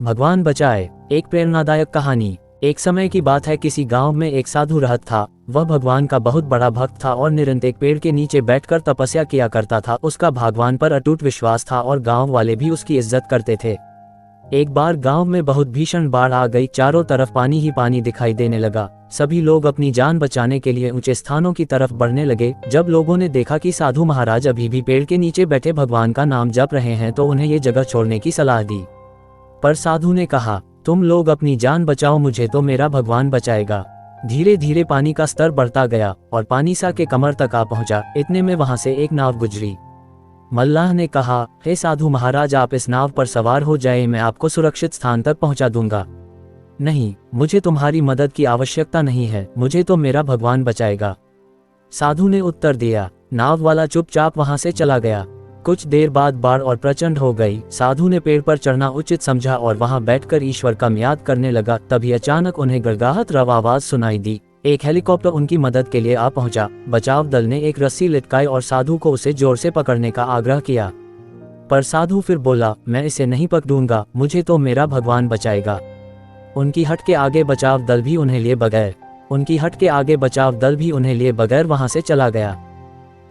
भगवान बचाए। एक प्रेरणादायक कहानी। एक समय की बात है, किसी गांव में एक साधु रहत था। वह भगवान का बहुत बड़ा भक्त था और निरंतर एक पेड़ के नीचे बैठकर तपस्या किया करता था। उसका भगवान पर अटूट विश्वास था और गांव वाले भी उसकी इज्जत करते थे। एक बार गांव में बहुत भीषण बाढ़ आ गई। चारों तरफ पानी ही पानी दिखाई देने लगा। सभी लोग अपनी जान बचाने के लिए ऊंचे स्थानों की तरफ बढ़ने लगे। जब लोगों ने देखा कि साधु महाराज अभी भी पेड़ के नीचे बैठे भगवान का नाम जप रहे हैं तो उन्हें ये जगह छोड़ने की सलाह दी। पर साधु ने कहा, तुम लोग अपनी जान बचाओ, मुझे तो मेरा भगवान बचाएगा। धीरे धीरे पानी का स्तर बढ़ता गया और पानी सा के कमर तक आ पहुंचा। इतने में वहां से एक नाव गुजरी। मल्लाह ने कहा, हे साधु महाराज, आप इस नाव पर सवार हो जाए, मैं आपको सुरक्षित स्थान तक पहुंचा दूंगा। नहीं, मुझे तुम्हारी मदद की आवश्यकता नहीं है, मुझे तो मेरा भगवान बचाएगा। साधु ने उत्तर दिया। नाव वाला चुपचाप वहां से चला गया। कुछ देर बाद बाढ़ और प्रचंड हो गई। साधु ने पेड़ पर चढ़ना उचित समझा और वहां बैठकर ईश्वर का याद करने लगा। तभी अचानक उन्हें गड़गड़ाहट रव आवाज सुनाई दी। एक हेलीकॉप्टर उनकी मदद के लिए आ पहुंचा। बचाव दल ने एक रस्सी लटकाई और साधु को उसे जोर से पकड़ने का आग्रह किया। पर साधु फिर बोला, मैं इसे नहीं पकड़ूंगा, मुझे तो मेरा भगवान बचाएगा। उनकी हट के आगे बचाव दल भी उन्हें लिए बगैर वहां से चला गया।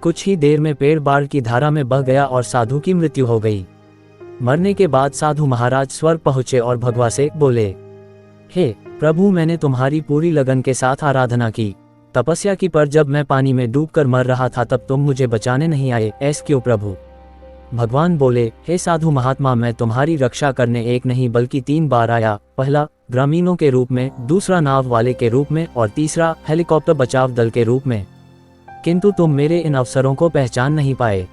कुछ ही देर में पेड़ बाढ़ की धारा में बह गया और साधु की मृत्यु हो गई। मरने के बाद साधु महाराज स्वर्ग पहुंचे और भगवान से बोले, हे प्रभु, मैंने तुम्हारी पूरी लगन के साथ आराधना की, तपस्या की, पर जब मैं पानी में डूबकर मर रहा था तब तुम मुझे बचाने नहीं आए, ऐसा क्यों प्रभु? भगवान बोले, हे साधु महात्मा, मैं तुम्हारी रक्षा करने एक नहीं बल्कि 3 बार आया। पहला ग्रामीणों के रूप में, दूसरा नाव वाले के रूप में और तीसरा हेलीकॉप्टर बचाव दल के रूप में। किंतु तुम मेरे इन अवसरों को पहचान नहीं पाए।